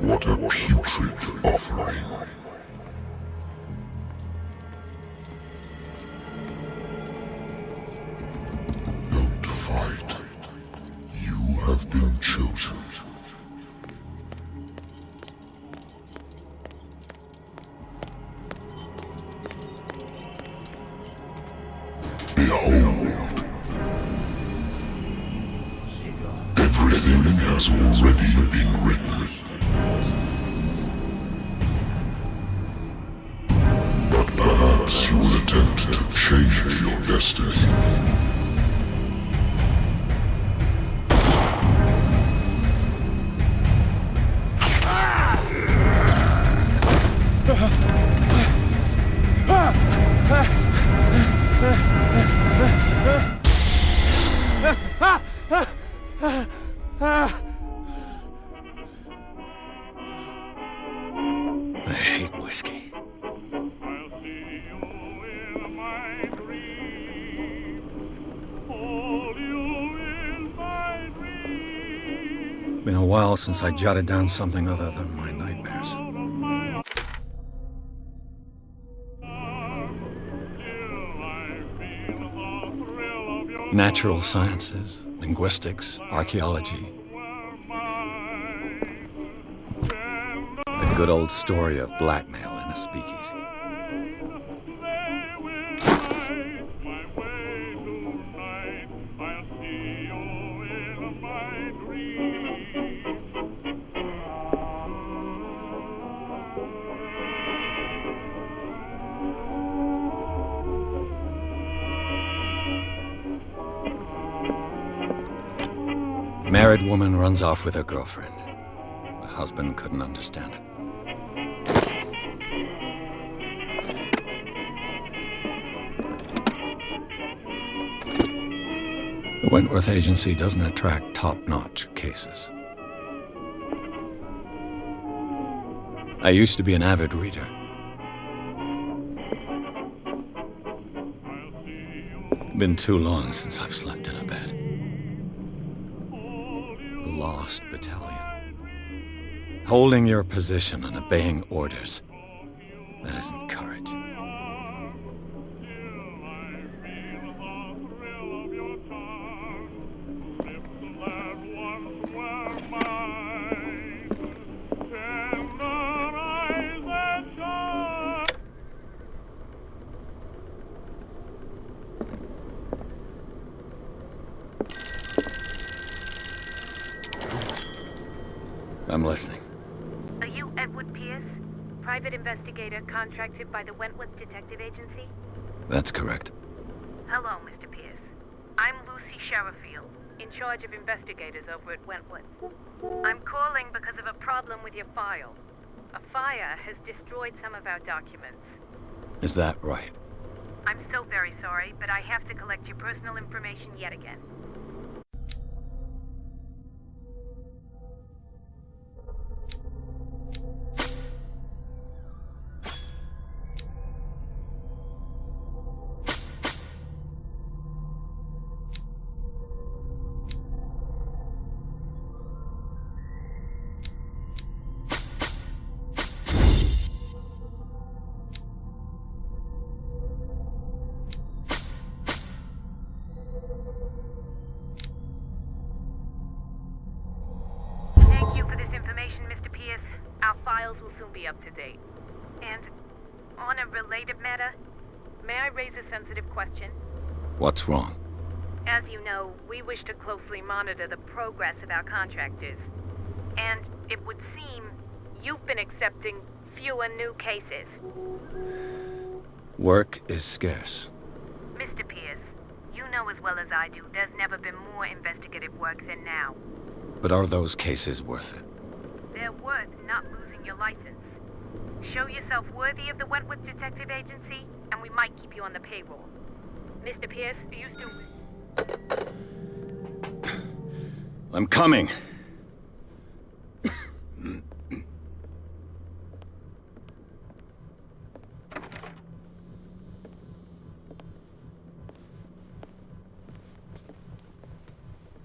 What a putrid offering. Don't fight. You have been chosen. Behold. Everything has already been written. But perhaps you will attempt to change your destiny. I hate whiskey. Been a while since I jotted down something other than my nightmares. Natural sciences, linguistics, archaeology. A good old story of blackmail in a speakeasy. Married woman runs off with her girlfriend. The husband couldn't understand it. The Wentworth Agency doesn't attract top-notch cases. I used to be an avid reader. Been too long since I've slept in a bed. The Lost Battalion. Holding your position and obeying orders. That isn't courage. I'm listening. Are you Edward Pierce, private investigator contracted by the Wentworth Detective Agency? That's correct. Hello, Mr. Pierce. I'm Lucy Sherrifield, in charge of investigators over at Wentworth. I'm calling because of a problem with your file. A fire has destroyed some of our documents. Is that right? I'm so very sorry, but I have to collect your personal information yet again. Thank you for this information, Mr. Pierce. Our files will soon be up to date. And on a related matter, may I raise a sensitive question? What's wrong? As you know, we wish to closely monitor the progress of our contractors. And it would seem you've been accepting fewer new cases. Work is scarce. Mr. Pierce, you know as well as I do, there's never been more investigative work than now. But are those cases worth it? They're worth not losing your license. Show yourself worthy of the Wentworth Detective Agency, and we might keep you on the payroll. Mr. Pierce, are you still... I'm coming!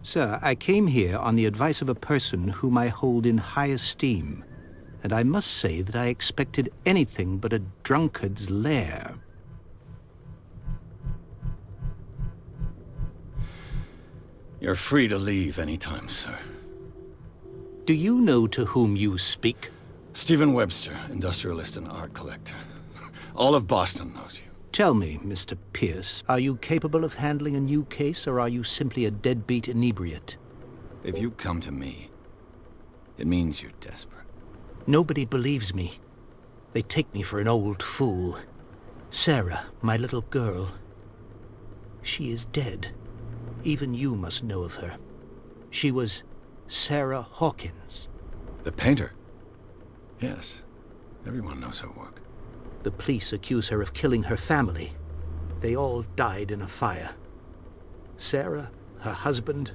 Sir, I came here on the advice of a person whom I hold in high esteem, and I must say that I expected anything but a drunkard's lair. You're free to leave anytime, sir. Do you know to whom you speak? Stephen Webster, industrialist and art collector. All of Boston knows you. Tell me, Mr. Pierce, are you capable of handling a new case, or are you simply a deadbeat inebriate? If you come to me, it means you're desperate. Nobody believes me. They take me for an old fool. Sarah, my little girl, she is dead. Even you must know of her. She was Sarah Hawkins. The painter? Yes. Everyone knows her work. The police accuse her of killing her family. They all died in a fire. Sarah, her husband,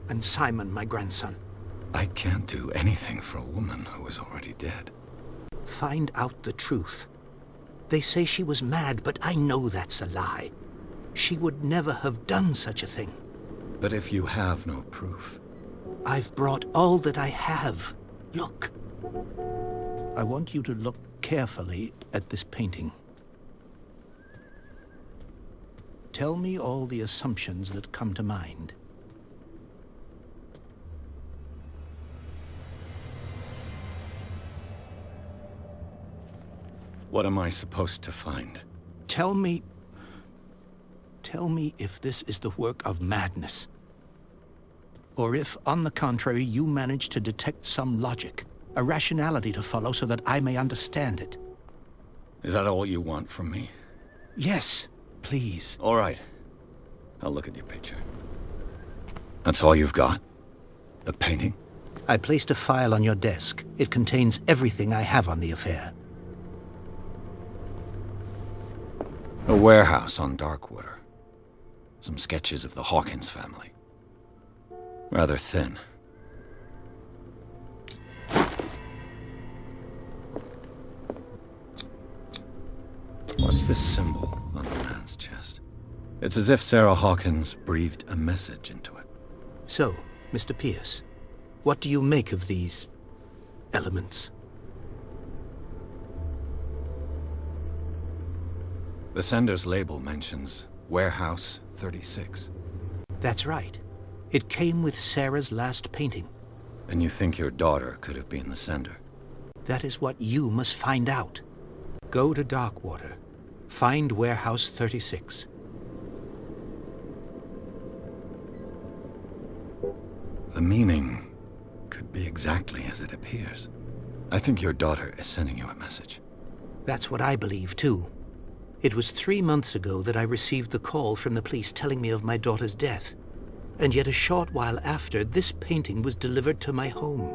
and Simon, my grandson. I can't do anything for a woman who is already dead. Find out the truth. They say she was mad, but I know that's a lie. She would never have done such a thing. But if you have no proof... I've brought all that I have. Look. I want you to look carefully at this painting. Tell me all the assumptions that come to mind. What am I supposed to find? Tell me if this is the work of madness. Or if, on the contrary, you manage to detect some logic, a rationality to follow so that I may understand it. Is that all you want from me? Yes, please. All right. I'll look at your picture. That's all you've got? The painting? I placed a file on your desk. It contains everything I have on the affair. A warehouse on Darkwater. Some sketches of the Hawkins family. Rather thin. What's this symbol on the man's chest? It's as if Sarah Hawkins breathed a message into it. So, Mr. Pierce, what do you make of these elements? The sender's label mentions Warehouse 36. That's right. It came with Sarah's last painting. And you think your daughter could have been the sender? That is what you must find out. Go to Darkwater. Find Warehouse 36. The meaning could be exactly as it appears. I think your daughter is sending you a message. That's what I believe, too. It was 3 months ago that I received the call from the police telling me of my daughter's death. And yet a short while after, this painting was delivered to my home.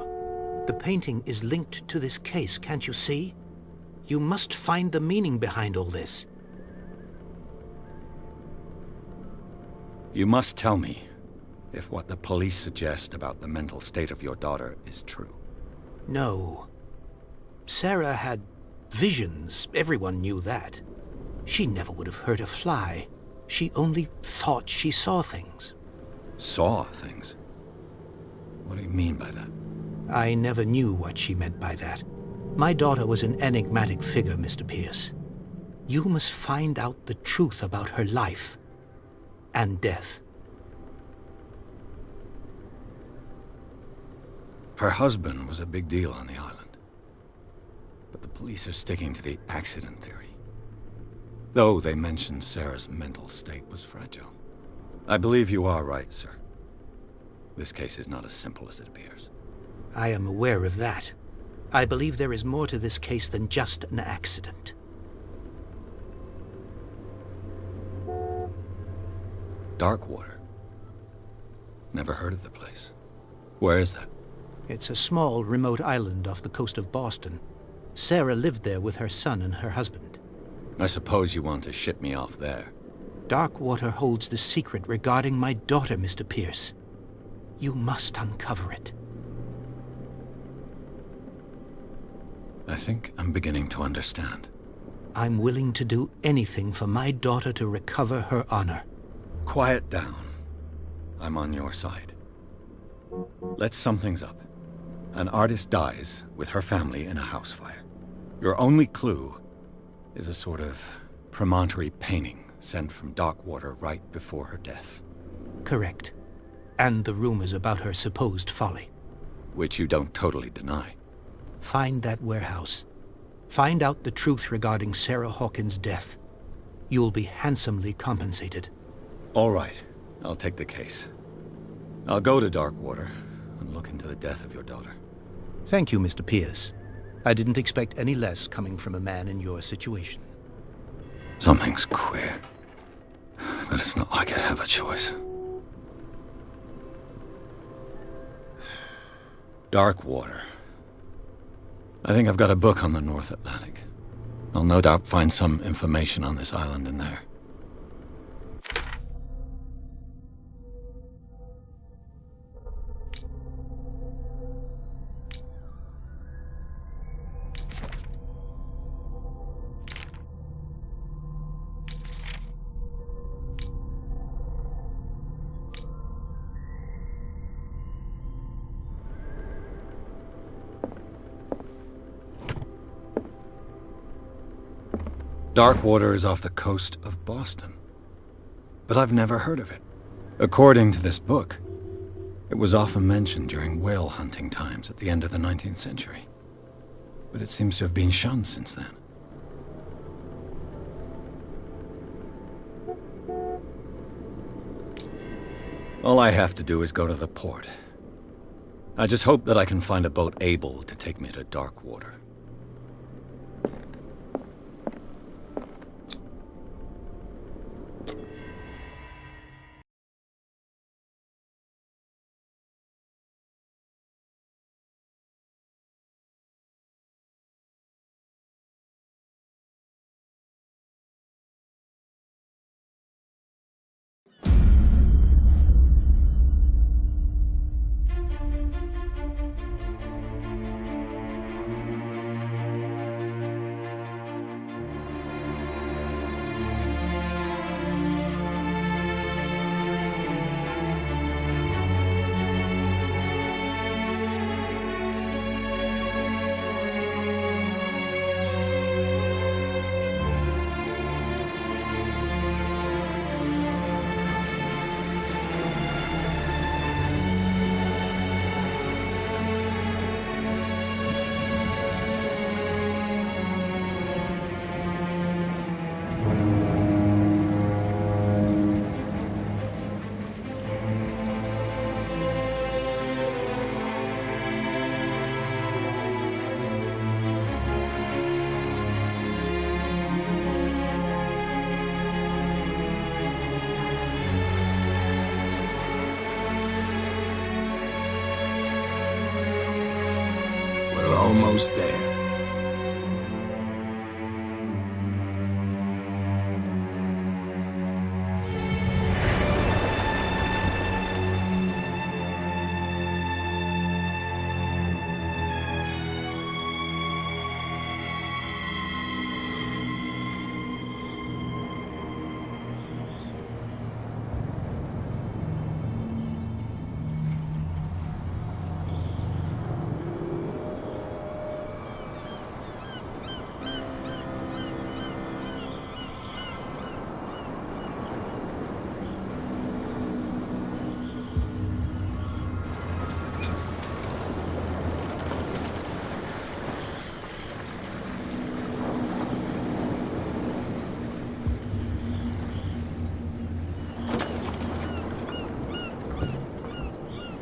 The painting is linked to this case, can't you see? You must find the meaning behind all this. You must tell me if what the police suggest about the mental state of your daughter is true. No. Sarah had visions. Everyone knew that. She never would have hurt a fly. She only thought she saw things. Saw things? What do you mean by that? I never knew what she meant by that. My daughter was an enigmatic figure, Mr. Pierce. You must find out the truth about her life and death. Her husband was a big deal on the island. But the police are sticking to the accident theory. Though they mentioned Sarah's mental state was fragile. I believe you are right, sir. This case is not as simple as it appears. I am aware of that. I believe there is more to this case than just an accident. Darkwater. Never heard of the place. Where is that? It's a small, remote island off the coast of Boston. Sarah lived there with her son and her husband. I suppose you want to ship me off there. Darkwater holds the secret regarding my daughter, Mr. Pierce. You must uncover it. I think I'm beginning to understand. I'm willing to do anything for my daughter to recover her honor. Quiet down. I'm on your side. Let's sum things up. An artist dies with her family in a house fire. Your only clue is a sort of promontory painting sent from Darkwater right before her death. Correct. And the rumors about her supposed folly. Which you don't totally deny. Find that warehouse. Find out the truth regarding Sarah Hawkins' death. You'll be handsomely compensated. All right. I'll take the case. I'll go to Darkwater and look into the death of your daughter. Thank you, Mr. Pierce. I didn't expect any less coming from a man in your situation. Something's queer. But it's not like I have a choice. Darkwater. I think I've got a book on the North Atlantic. I'll no doubt find some information on this island in there. Darkwater is off the coast of Boston. But I've never heard of it. According to this book, it was often mentioned during whale hunting times at the end of the 19th century. But it seems to have been shunned since then. All I have to do is go to the port. I just hope that I can find a boat able to take me to Darkwater. almost there.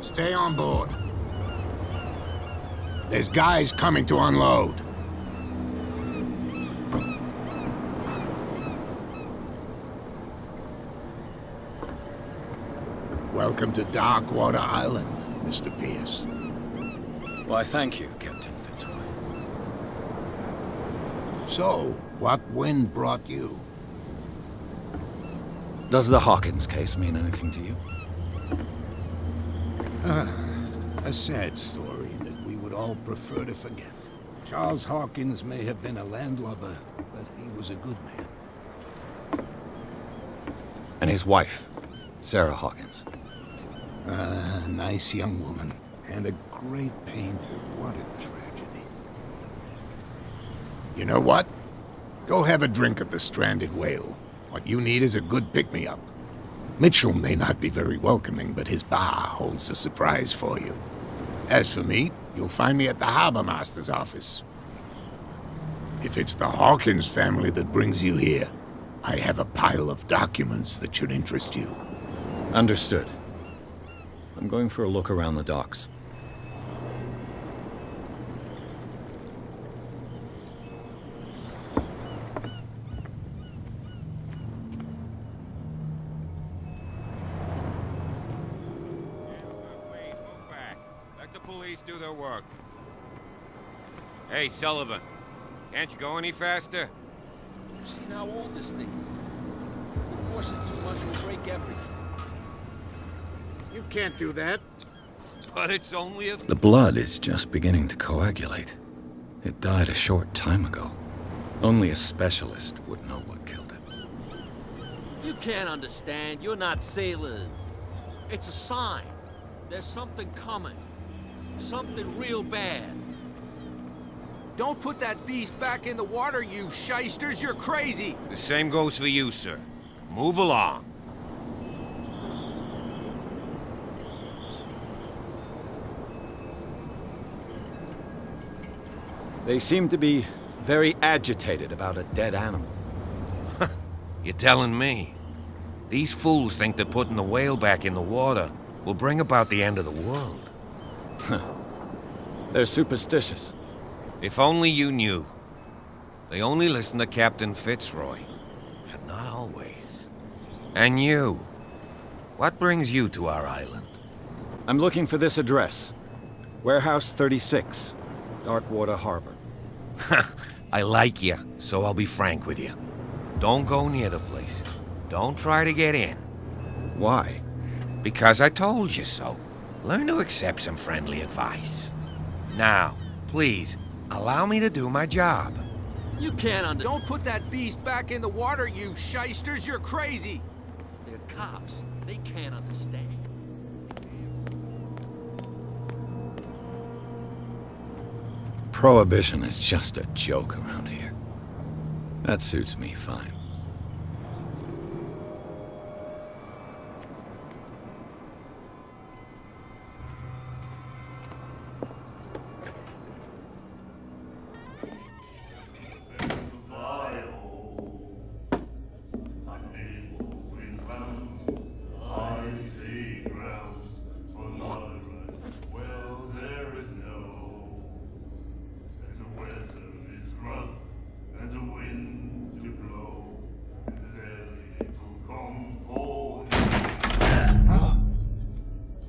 Stay on board. There's guys coming to unload. Welcome to Darkwater Island, Mr. Pierce. Why, thank you, Captain Fitzroy. So, what wind brought you? Does the Hawkins case mean anything to you? A sad story that we would all prefer to forget. Charles Hawkins may have been a landlubber, but he was a good man. And his wife, Sarah Hawkins. A nice young woman, and a great painter. What a tragedy. You know what? Go have a drink at the Stranded Whale. What you need is a good pick-me-up. Mitchell may not be very welcoming, but his bar holds a surprise for you. As for me, you'll find me at the Harbor Master's office. If it's the Hawkins family that brings you here, I have a pile of documents that should interest you. Understood. I'm going for a look around the docks. Do their work. Hey, Sullivan. Can't you go any faster? You've seen how old this thing is. If we force it too much, we'll break everything. You can't do that. But it's only a... The blood is just beginning to coagulate. It died a short time ago. Only a specialist would know what killed it. You can't understand. You're not sailors. It's a sign. There's something coming. Something real bad. Don't put that beast back in the water, you shysters! You're crazy! The same goes for you, sir. Move along. They seem to be very agitated about a dead animal. You're telling me? These fools think that putting the whale back in the water will bring about the end of the world. They're superstitious. If only you knew. They only listen to Captain Fitzroy. And not always. And you. What brings you to our island? I'm looking for this address. Warehouse 36, Darkwater Harbor. I like you, so I'll be frank with you. Don't go near the place. Don't try to get in. Why? Because I told you so. Learn to accept some friendly advice. Now, please, allow me to do my job. You can't Don't put that beast back in the water, you shysters! You're crazy! They're cops. They can't understand. Prohibition is just a joke around here. That suits me fine.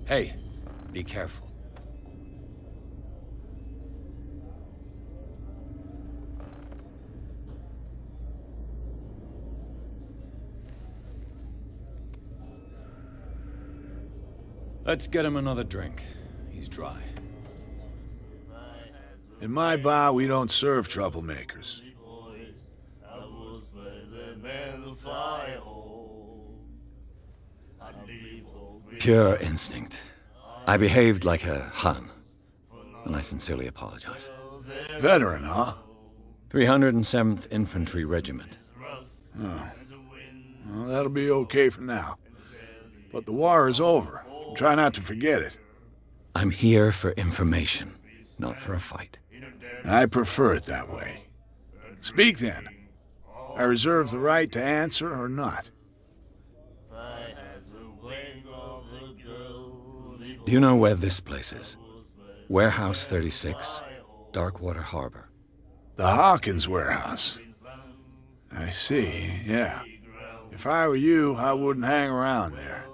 Hey, be careful. Let's get him another drink. He's dry. In my bar, we don't serve troublemakers. Pure instinct. I behaved like a Hun, and I sincerely apologize. Veteran, huh? 307th Infantry Regiment. Oh. Well, that'll be okay for now. But the war is over. Try not to forget it. I'm here for information, not for a fight. I prefer it that way. Speak then. I reserve the right to answer or not. Do you know where this place is? Warehouse 36, Darkwater Harbor. The Hawkins warehouse. I see, yeah. If I were you, I wouldn't hang around there.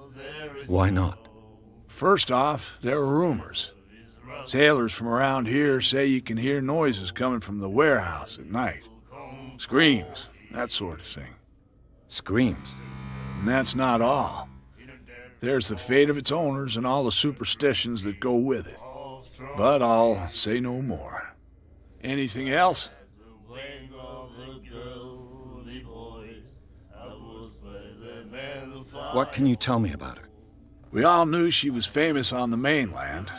Why not? First off, there are rumors. Sailors from around here say you can hear noises coming from the warehouse at night. Screams, that sort of thing. Screams? And that's not all. There's the fate of its owners and all the superstitions that go with it. But I'll say no more. Anything else? What can you tell me about her? We all knew she was famous on the mainland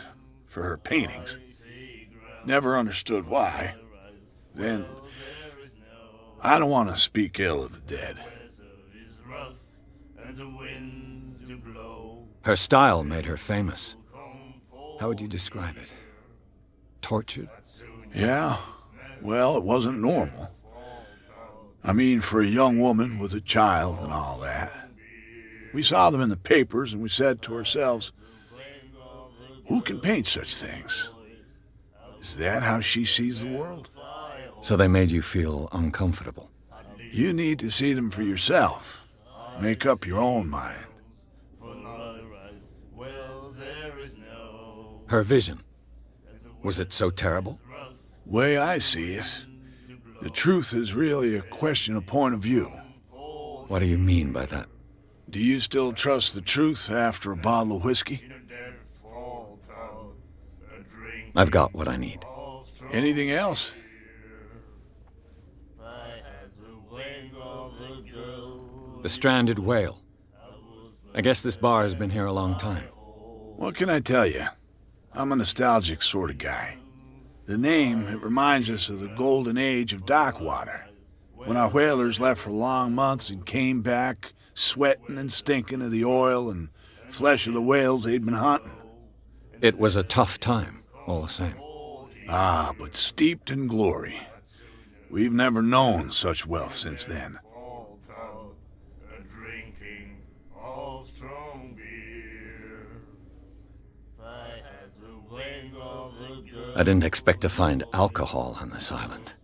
for her paintings. Never understood why. Then, I don't want to speak ill of the dead. Her style made her famous. How would you describe it? Tortured? Yeah? Well, it wasn't normal. I mean, for a young woman with a child and all that. We saw them in the papers and we said to ourselves, who can paint such things? Is that how she sees the world? So they made you feel uncomfortable? You need to see them for yourself. Make up your own mind. Her vision, was it so terrible? Way I see it, the truth is really a question of point of view. What do you mean by that? Do you still trust the truth after a bottle of whiskey? I've got what I need. Anything else? The stranded whale. I guess this bar has been here a long time. What can I tell you? I'm a nostalgic sort of guy. The name, it reminds us of the golden age of Darkwater, when our whalers left for long months and came back sweating and stinking of the oil and flesh of the whales they'd been hunting. It was a tough time, all the same. Ah, but steeped in glory. We've never known such wealth since then. I didn't expect to find alcohol on this island.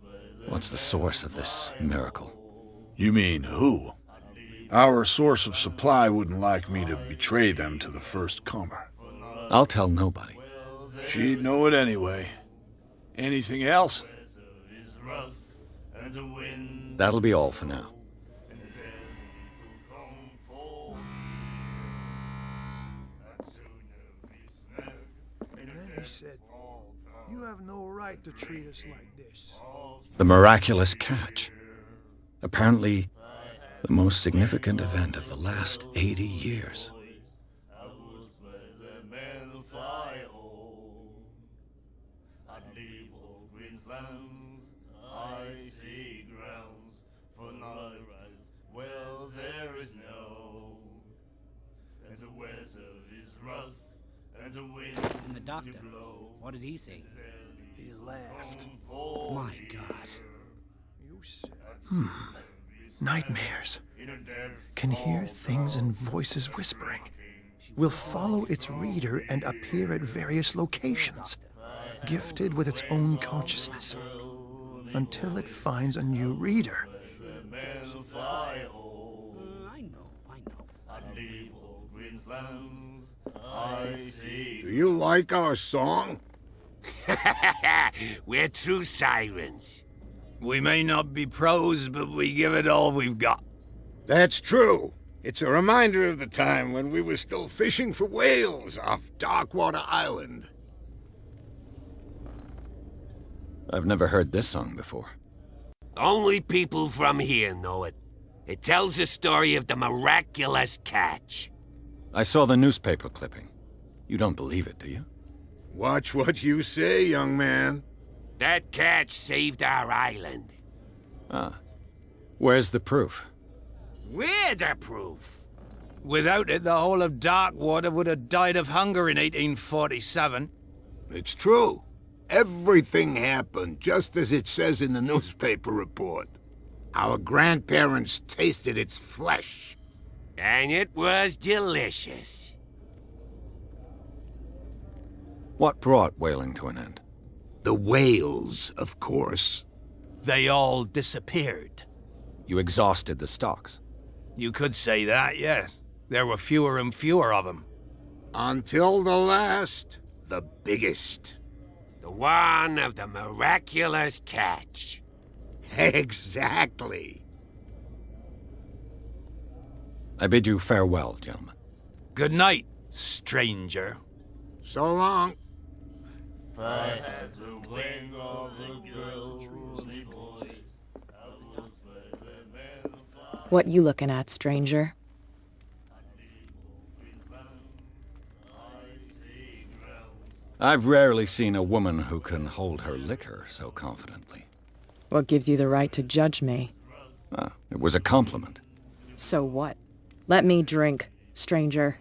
What's the source of this miracle? You mean who? Our source of supply wouldn't like me to betray them to the first comer. I'll tell nobody. She'd know it anyway. Anything else? That'll be all for now. And then he said, "You have no right to treat us like this." The miraculous catch. Apparently, the most significant event of the last 80 years. And the doctor, what did he say? He laughed. My God. You said, Nightmares. Can hear things and voices whispering. Will follow its reader and appear at various locations, gifted with its own consciousness, until it finds a new reader. I know. Do you like our song? We're true sirens. We may not be pros, but we give it all we've got. That's true. It's a reminder of the time when we were still fishing for whales off Darkwater Island. I've never heard this song before. Only people from here know it. It tells the story of the miraculous catch. I saw the newspaper clipping. You don't believe it, do you? Watch what you say, young man. That catch saved our island. Ah. Where's the proof? We're the proof. Without it, the whole of Darkwater would have died of hunger in 1847. It's true. Everything happened just as it says in the newspaper report. Our grandparents tasted its flesh. And it was delicious. What brought whaling to an end? The whales, of course. They all disappeared. You exhausted the stocks. You could say that, yes. There were fewer and fewer of them. Until the last, the biggest. The one of the miraculous catch. Exactly. I bid you farewell, gentlemen. Good night, stranger. So long. What you looking at, stranger? I've rarely seen a woman who can hold her liquor so confidently. What gives you the right to judge me? Ah, it was a compliment. So what? Let me drink, stranger.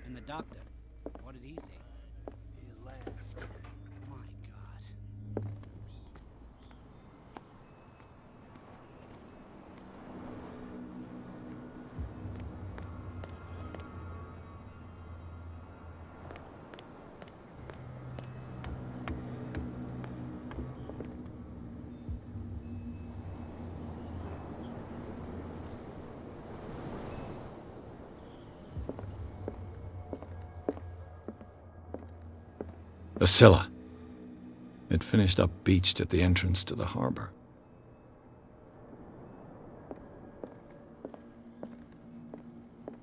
And the doctor, what did he say? He laughed. My God. The Scylla. It finished up beached at the entrance to the harbor.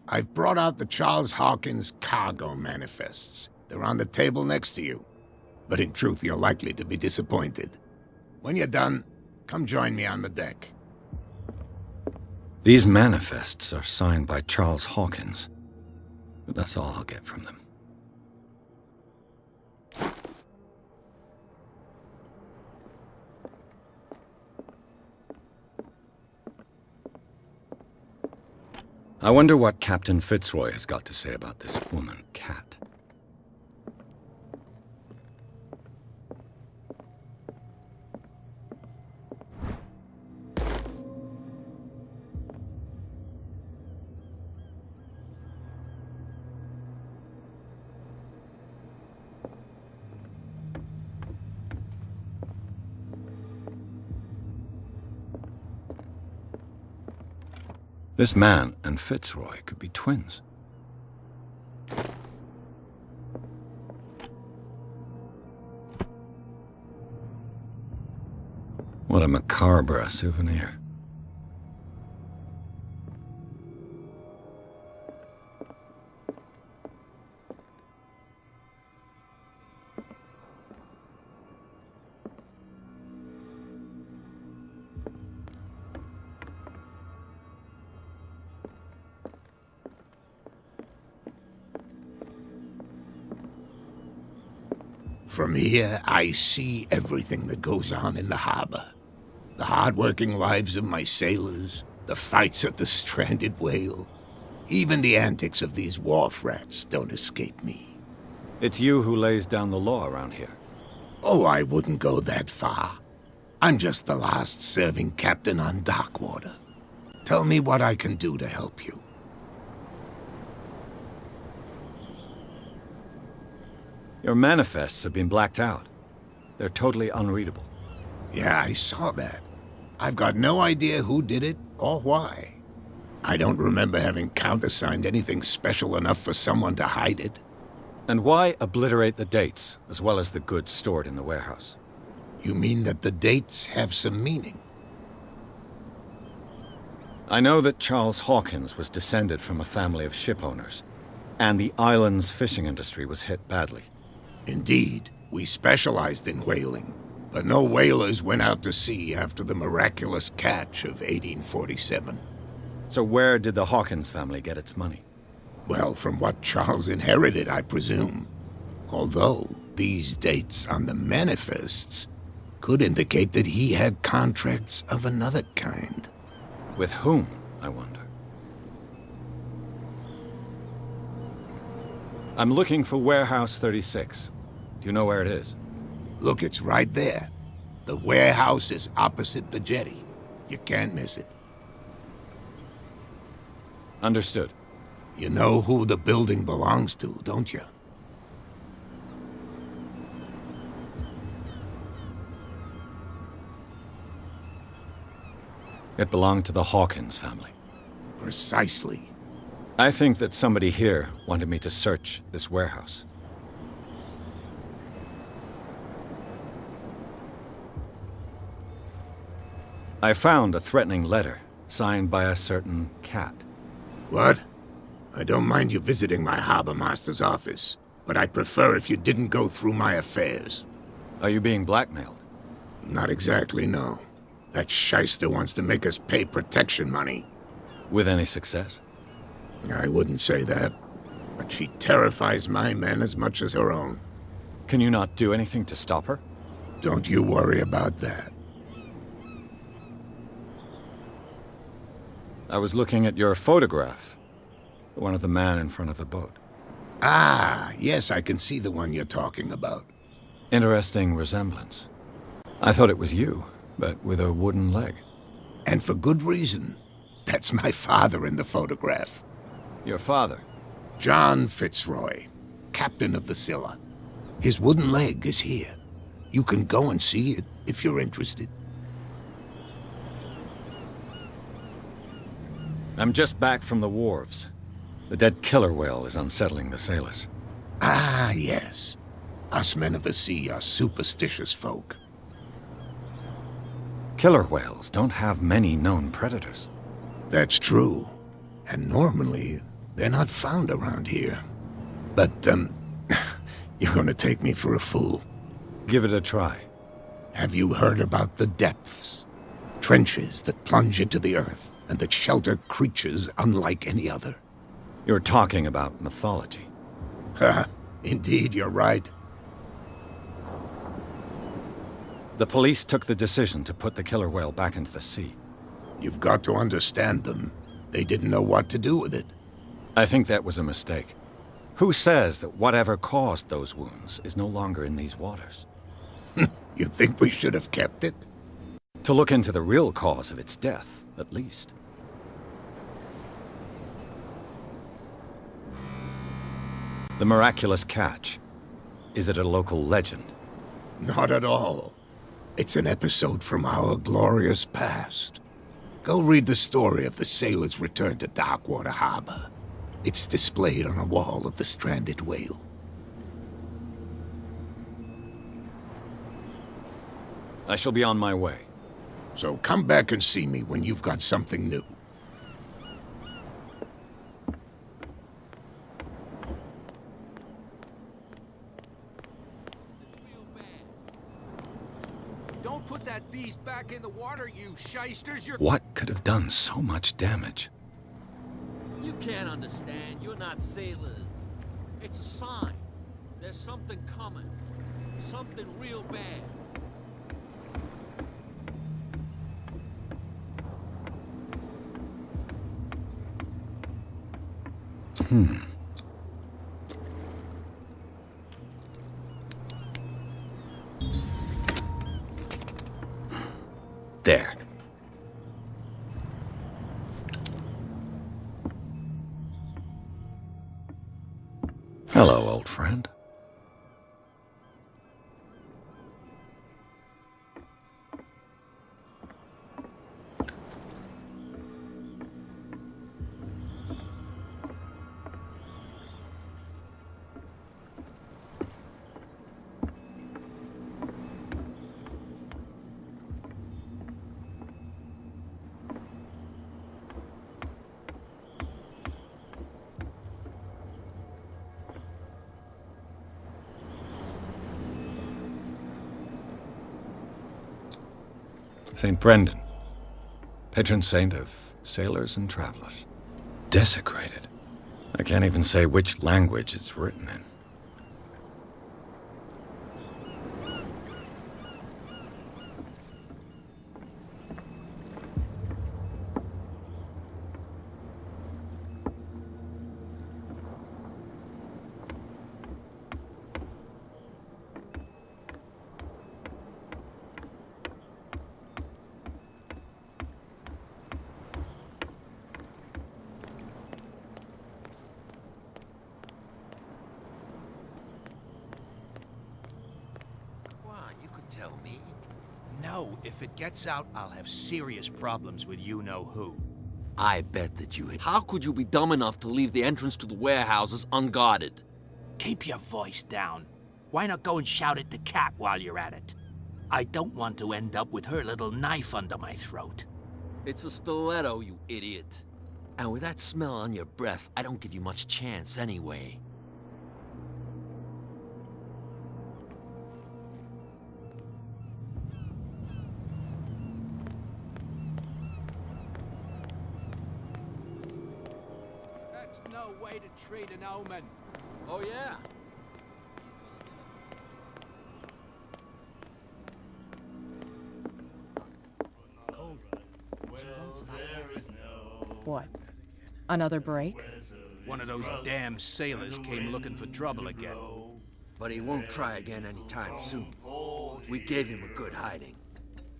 I've brought out the Charles Hawkins cargo manifests. They're on the table next to you. But in truth, you're likely to be disappointed. When you're done, come join me on the deck. These manifests are signed by Charles Hawkins. But that's all I'll get from them. I wonder what Captain Fitzroy has got to say about this woman, Cat. This man and Fitzroy could be twins. What a macabre souvenir. From here, I see everything that goes on in the harbor. The hard-working lives of my sailors, the fights at the stranded whale. Even the antics of these wharf rats don't escape me. It's you who lays down the law around here. Oh, I wouldn't go that far. I'm just the last serving captain on Darkwater. Tell me what I can do to help you. Your manifests have been blacked out. They're totally unreadable. Yeah, I saw that. I've got no idea who did it or why. I don't remember having countersigned anything special enough for someone to hide it. And why obliterate the dates, as well as the goods stored in the warehouse? You mean that the dates have some meaning? I know that Charles Hawkins was descended from a family of ship owners, and the island's fishing industry was hit badly. Indeed, we specialized in whaling, but no whalers went out to sea after the miraculous catch of 1847. So where did the Hawkins family get its money? Well, from what Charles inherited, I presume. Although these dates on the manifests could indicate that he had contracts of another kind. With whom, I wonder? I'm looking for Warehouse 36. Do you know where it is? Look, it's right there. The warehouse is opposite the jetty. You can't miss it. Understood. You know who the building belongs to, don't you? It belonged to the Hawkins family. Precisely. I think that somebody here wanted me to search this warehouse. I found a threatening letter signed by a certain cat. What? I don't mind you visiting my harbor master's office, but I'd prefer if you didn't go through my affairs. Are you being blackmailed? Not exactly, no. That shyster wants to make us pay protection money. With any success? I wouldn't say that, but she terrifies my men as much as her own. Can you not do anything to stop her? Don't you worry about that. I was looking at your photograph. The one of the man in front of the boat. Ah, yes, I can see the one you're talking about. Interesting resemblance. I thought it was you, but with a wooden leg. And for good reason. That's my father in the photograph. Your father? John Fitzroy, captain of the Scylla. His wooden leg is here. You can go and see it if you're interested. I'm just back from the wharves. The dead killer whale is unsettling the sailors. Ah, yes. Us men of the sea are superstitious folk. Killer whales don't have many known predators. That's true. And normally, they're not found around here. But, you're gonna take me for a fool. Give it a try. Have you heard about the depths? Trenches that plunge into the earth and that shelter creatures unlike any other. You're talking about mythology. Ha! Indeed, you're right. The police took the decision to put the killer whale back into the sea. You've got to understand them. They didn't know what to do with it. I think that was a mistake. Who says that whatever caused those wounds is no longer in these waters? You think we should have kept it? To look into the real cause of its death, at least. The miraculous catch. Is it a local legend? Not at all. It's an episode from our glorious past. Go read the story of the sailor's return to Darkwater Harbor. It's displayed on a wall of the stranded whale. I shall be on my way. So come back and see me when you've got something new. Don't put that beast back in the water, you shysters! What could have done so much damage? You can't understand. You're not sailors. It's a sign. There's something coming. Something real bad. There. Hello, old friend. St. Brendan, patron saint of sailors and travelers. Desecrated. I can't even say which language it's written in. No, if it gets out, I'll have serious problems with you-know-who. I bet that you... How could you be dumb enough to leave the entrance to the warehouses unguarded? Keep your voice down. Why not go and shout at the cat while you're at it? I don't want to end up with her little knife under my throat. It's a stiletto, you idiot. And with that smell on your breath, I don't give you much chance anyway. That's no way to treat an omen. Oh, yeah? What? Another break? One of those damn sailors came looking for trouble again. But he won't try again anytime soon. We gave him a good hiding.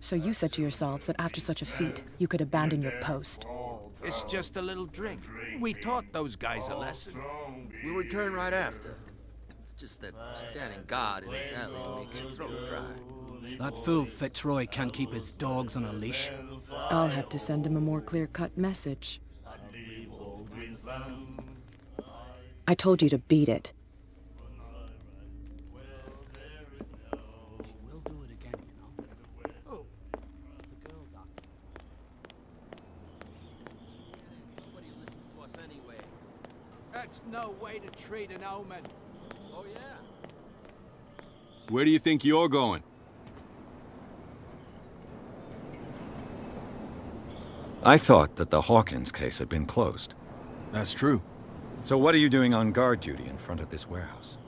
So you said to yourselves that after such a feat, you could abandon your post. It's just a little drink. We taught those guys a lesson. We'll return right after. It's just that standing guard in this alley makes your throat dry. That fool Fitzroy can't keep his dogs on a leash. I'll have to send him a more clear-cut message. I told you to beat it. We'll do it again, you know. Oh. The girl doctor. Nobody listens to us anyway. That's no way to treat an omen. Oh, yeah? Where do you think you're going? I thought that the Hawkins case had been closed. That's true. So what are you doing on guard duty in front of this warehouse?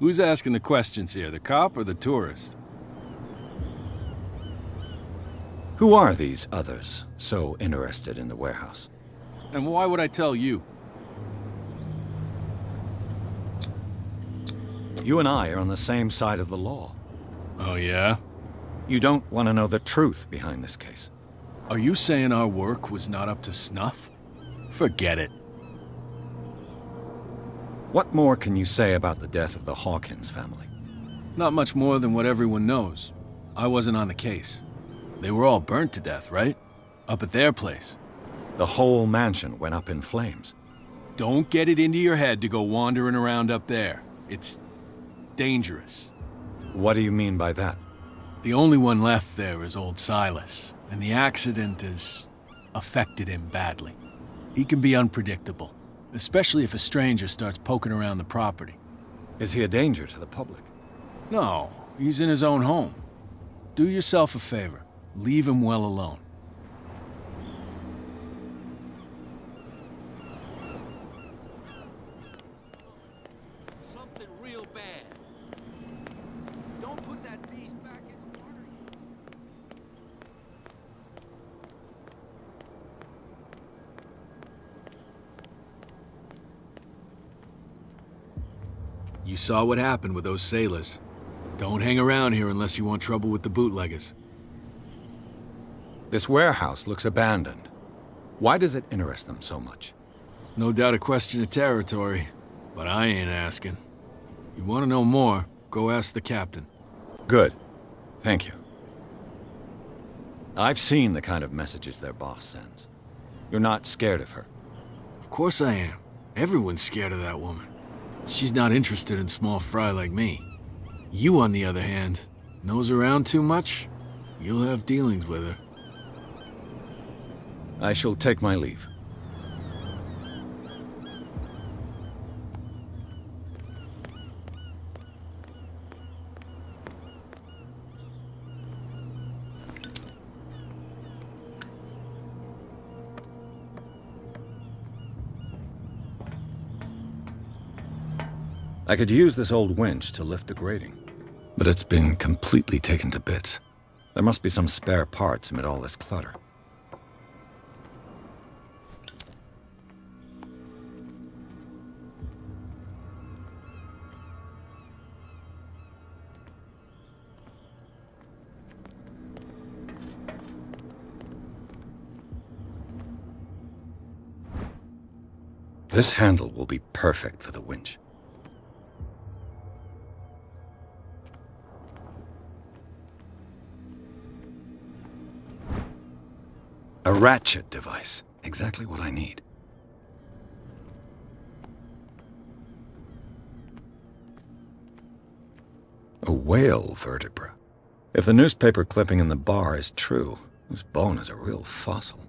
Who's asking the questions here, the cop or the tourist? Who are these others so interested in the warehouse? And why would I tell you? You and I are on the same side of the law. Oh, yeah? You don't want to know the truth behind this case. Are you saying our work was not up to snuff? Forget it. What more can you say about the death of the Hawkins family? Not much more than what everyone knows. I wasn't on the case. They were all burnt to death, right? Up at their place. The whole mansion went up in flames. Don't get it into your head to go wandering around up there. It's dangerous. What do you mean by that? The only one left there is old Silas, and the accident has affected him badly. He can be unpredictable, especially if a stranger starts poking around the property. Is he a danger to the public? No, he's in his own home. Do yourself a favor. Leave him well alone. Something real bad. Don't put that beast back in the water. You saw what happened with those sailors. Don't hang around here unless you want trouble with the bootleggers. This warehouse looks abandoned. Why does it interest them so much? No doubt a question of territory, but I ain't asking. You want to know more, go ask the captain. Good. Thank you. I've seen the kind of messages their boss sends. You're not scared of her. Of course I am. Everyone's scared of that woman. She's not interested in small fry like me. You, on the other hand, nose around too much, you'll have dealings with her. I shall take my leave. I could use this old winch to lift the grating, but it's been completely taken to bits. There must be some spare parts amid all this clutter. This handle will be perfect for the winch. A ratchet device. Exactly what I need. A whale vertebra. If the newspaper clipping in the bar is true, this bone is a real fossil.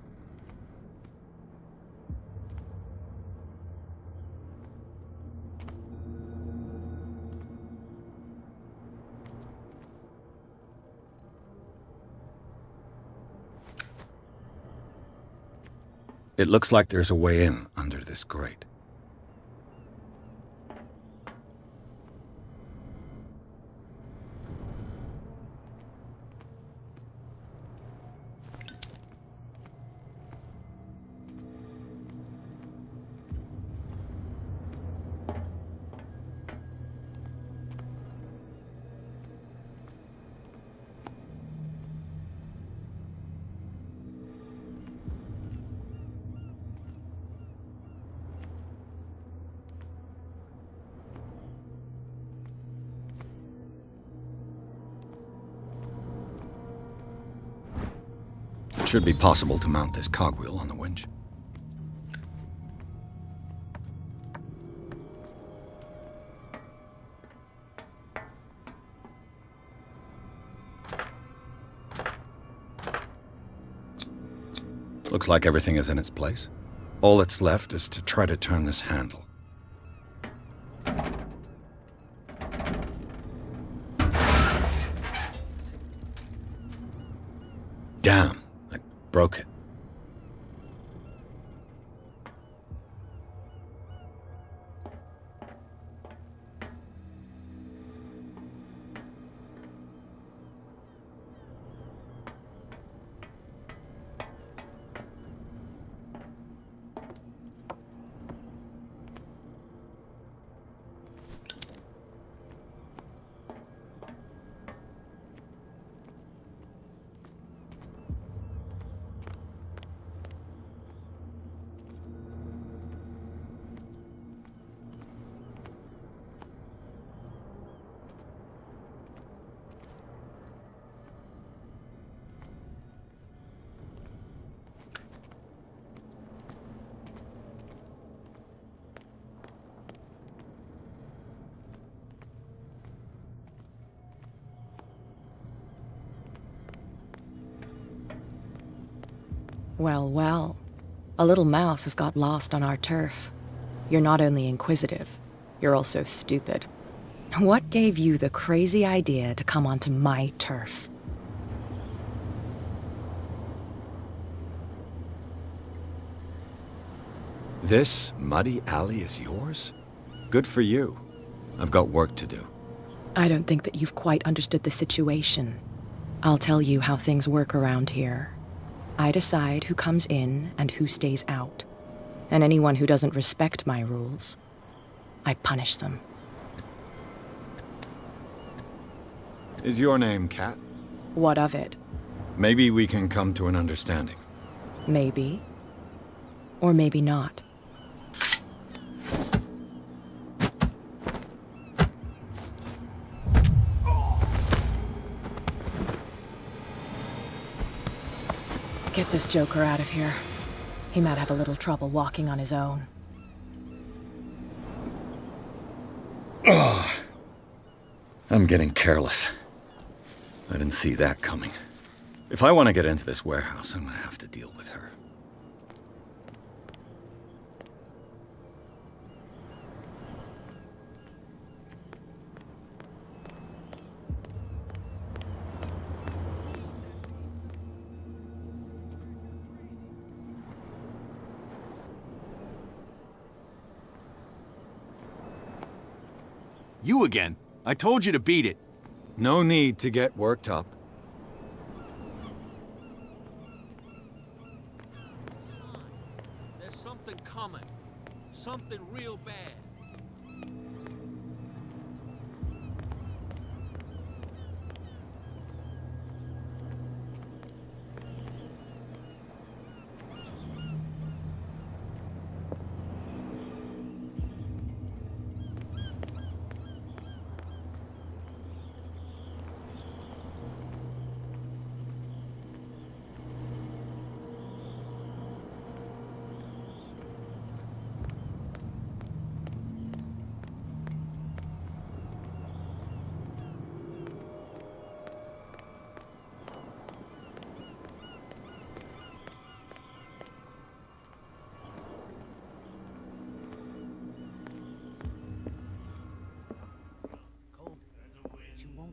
It looks like there's a way in under this grate. It should be possible to mount this cogwheel on the winch. Looks like everything is in its place. All that's left is to try to turn this handle. Damn, I broke it. Well, well. A little mouse has got lost on our turf. You're not only inquisitive, you're also stupid. What gave you the crazy idea to come onto my turf? This muddy alley is yours? Good for you. I've got work to do. I don't think that you've quite understood the situation. I'll tell you how things work around here. I decide who comes in and who stays out. And anyone who doesn't respect my rules, I punish them. Is your name Kat? What of it? Maybe we can come to an understanding. Maybe. Or maybe not. Get this joker out of here. He might have a little trouble walking on his own. Oh, I'm getting careless. I didn't see that coming. If I want to get into this warehouse, I'm going to have to deal with her. You again. I told you to beat it. No need to get worked up. There's something coming. Something real bad.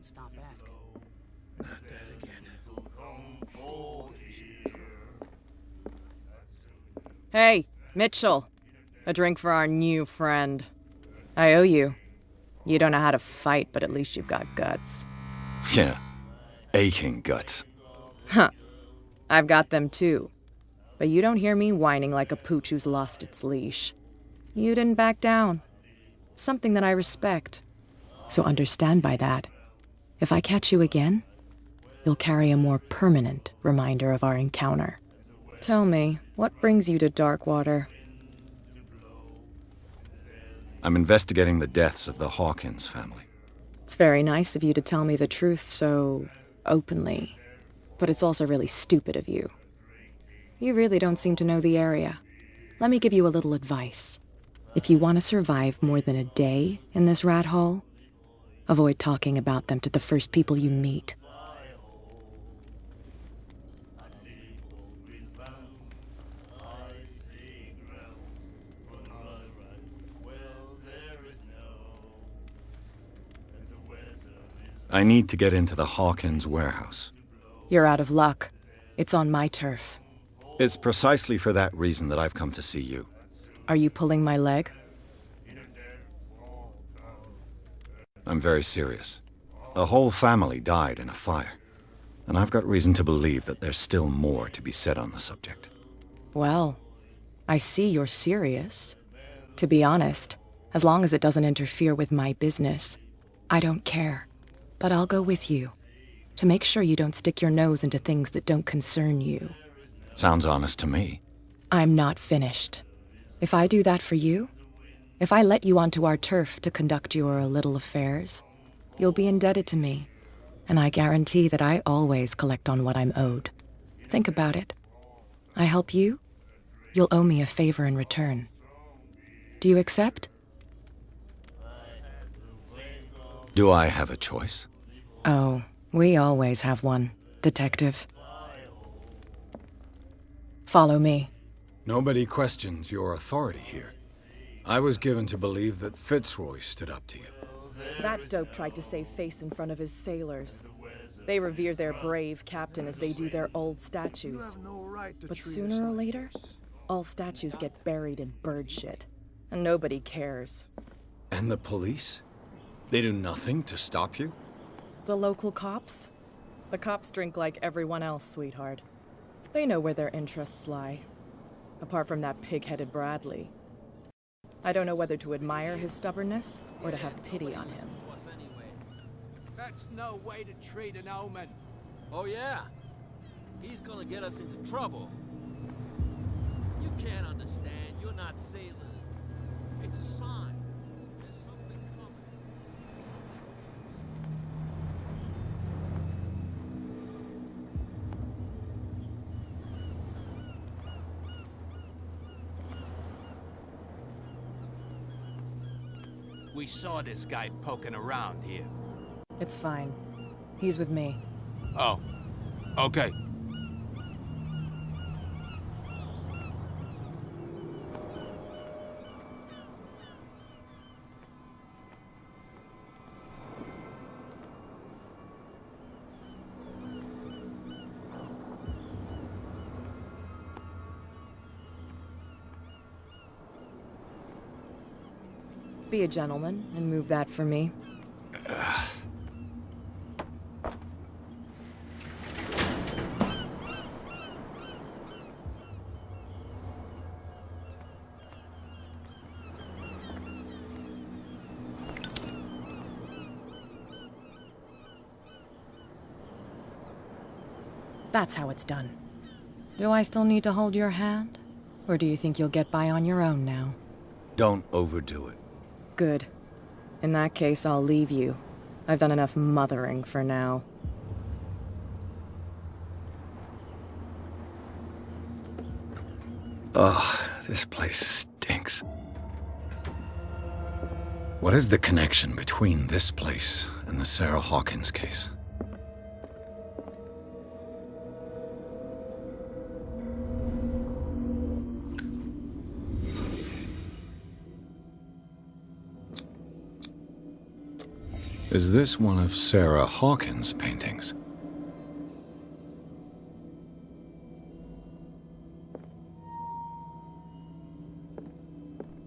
Stop asking. Not that again. Hey, Mitchell. A drink for our new friend. I owe you. You don't know how to fight, but at least you've got guts. Yeah. Aching guts. Huh. I've got them too. But you don't hear me whining like a pooch who's lost its leash. You didn't back down. Something that I respect. So understand by that. If I catch you again, you'll carry a more permanent reminder of our encounter. Tell me, what brings you to Darkwater? I'm investigating the deaths of the Hawkins family. It's very nice of you to tell me the truth so openly, but it's also really stupid of you. You really don't seem to know the area. Let me give you a little advice. If you want to survive more than a day in this rat hole, avoid talking about them to the first people you meet. I need to get into the Hawkins warehouse. You're out of luck. It's on my turf. It's precisely for that reason that I've come to see you. Are you pulling my leg? I'm very serious. A whole family died in a fire, and I've got reason to believe that there's still more to be said on the subject. Well, I see you're serious. To be honest, as long as it doesn't interfere with my business, I don't care. But I'll go with you, to make sure you don't stick your nose into things that don't concern you. Sounds honest to me. I'm not finished. If I do that for you, if I let you onto our turf to conduct your little affairs, you'll be indebted to me, and I guarantee that I always collect on what I'm owed. Think about it. I help you, you'll owe me a favor in return. Do you accept? Do I have a choice? Oh, we always have one, Detective. Follow me. Nobody questions your authority here. I was given to believe that Fitzroy stood up to you. That dope tried to save face in front of his sailors. They revere their brave captain as they do their old statues. But sooner or later, all statues get buried in bird shit, and nobody cares. And the police? They do nothing to stop you? The local cops? The cops drink like everyone else, sweetheart. They know where their interests lie. Apart from that pig-headed Bradley. I don't know whether to admire his stubbornness or to have pity on him. That's no way to treat an omen. Oh yeah? He's gonna get us into trouble. You can't understand. You're not sailors. It's a sign. There's something coming. We saw this guy poking around here. It's fine. He's with me. Oh, okay. Be a gentleman and move that for me. That's how it's done. Do I still need to hold your hand? Or do you think you'll get by on your own now? Don't overdo it. Good. In that case, I'll leave you. I've done enough mothering for now. Ugh, this place stinks. What is the connection between this place and the Sarah Hawkins case? Is this one of Sarah Hawkins' paintings?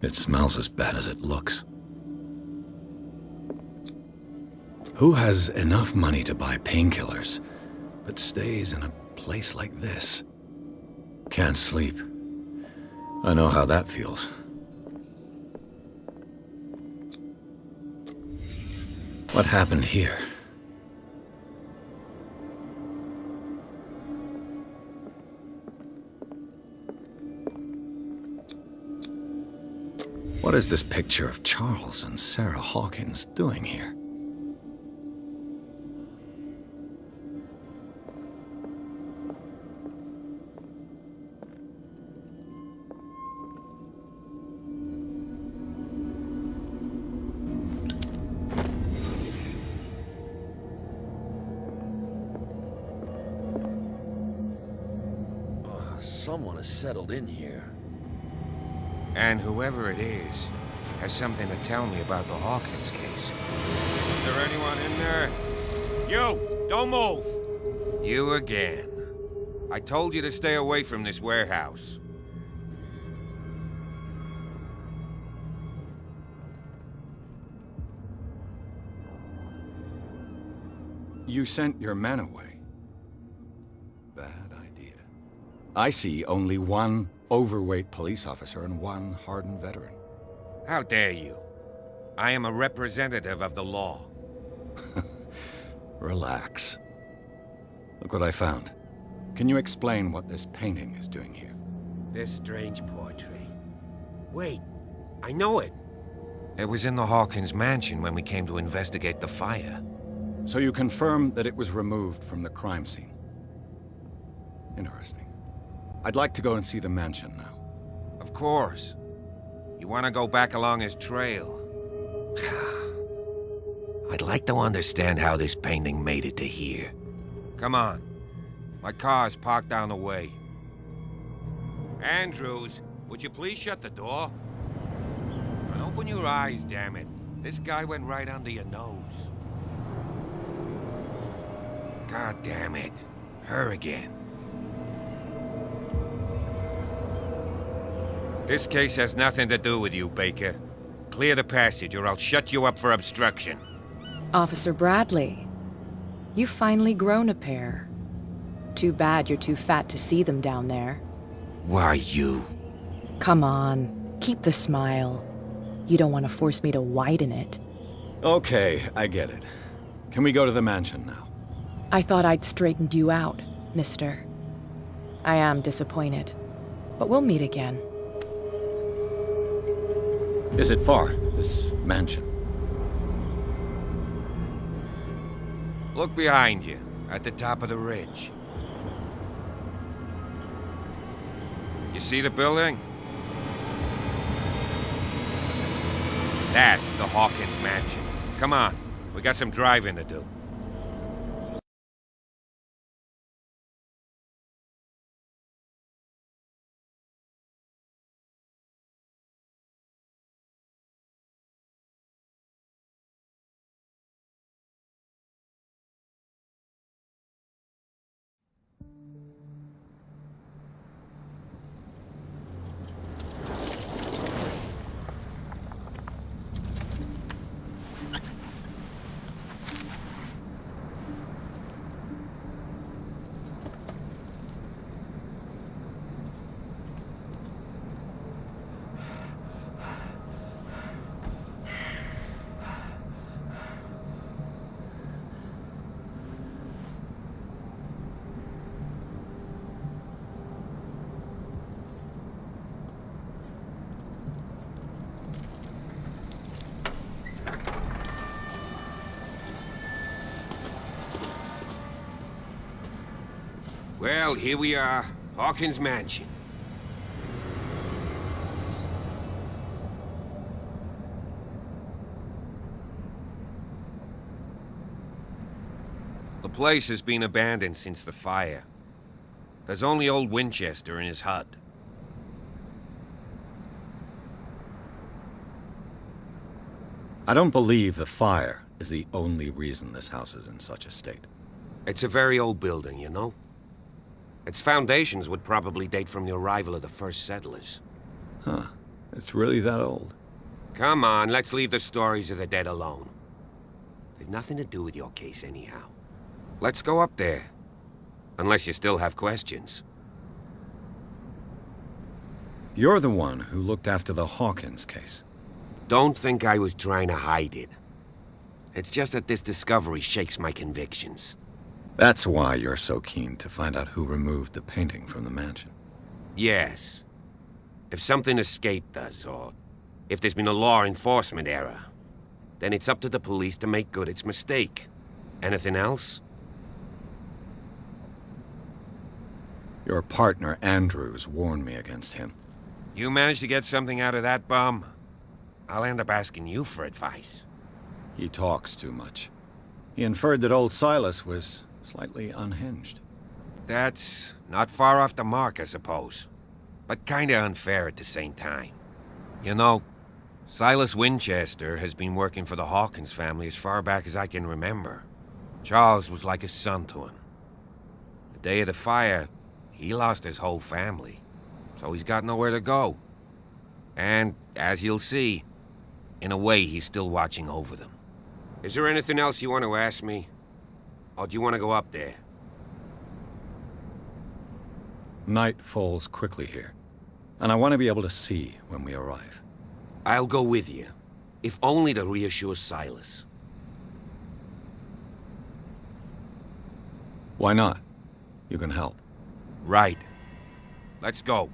It smells as bad as it looks. Who has enough money to buy painkillers, but stays in a place like this? Can't sleep. I know how that feels. What happened here? What is this picture of Charles and Sarah Hawkins doing here? Someone has settled in here. And whoever it is has something to tell me about the Hawkins case. Is there anyone in there? You! Don't move! You again. I told you to stay away from this warehouse. You sent your men away. Bad idea. I see only one overweight police officer and one hardened veteran. How dare you? I am a representative of the law. Relax. Look what I found. Can you explain what this painting is doing here? This strange portrait. Wait, I know it. It was in the Hawkins mansion when we came to investigate the fire. So you confirm that it was removed from the crime scene. Interesting. I'd like to go and see the mansion now. Of course. You want to go back along his trail? I'd like to understand how this painting made it to here. Come on. My car's parked down the way. Andrews, would you please shut the door? And open your eyes, damn it. This guy went right under your nose. God damn it. Her again. This case has nothing to do with you, Baker. Clear the passage or I'll shut you up for obstruction. Officer Bradley, you've finally grown a pair. Too bad you're too fat to see them down there. Why, you? Come on, keep the smile. You don't want to force me to widen it. Okay, I get it. Can we go to the mansion now? I thought I'd straightened you out, mister. I am disappointed, but we'll meet again. Is it far, this mansion? Look behind you, at the top of the ridge. You see the building? That's the Hawkins mansion. Come on, we got some driving to do. Well, here we are. Hawkins Mansion. The place has been abandoned since the fire. There's only old Winchester in his hut. I don't believe the fire is the only reason this house is in such a state. It's a very old building, you know? Its foundations would probably date from the arrival of the first settlers. Huh. It's really that old. Come on, let's leave the stories of the dead alone. They've nothing to do with your case anyhow. Let's go up there. Unless you still have questions. You're the one who looked after the Hawkins case. Don't think I was trying to hide it. It's just that this discovery shakes my convictions. That's why you're so keen to find out who removed the painting from the mansion. Yes. If something escaped us, or if there's been a law enforcement error, then it's up to the police to make good its mistake. Anything else? Your partner, Andrews, warned me against him. You managed to get something out of that bum? I'll end up asking you for advice. He talks too much. He inferred that old Silas was slightly unhinged. That's not far off the mark, I suppose. But kinda unfair at the same time. You know, Silas Winchester has been working for the Hawkins family as far back as I can remember. Charles was like a son to him. The day of the fire, he lost his whole family, so he's got nowhere to go. And, as you'll see, in a way he's still watching over them. Is there anything else you want to ask me? Or do you want to go up there? Night falls quickly here, and I want to be able to see when we arrive. I'll go with you, if only to reassure Silas. Why not? You can help. Right. Let's go.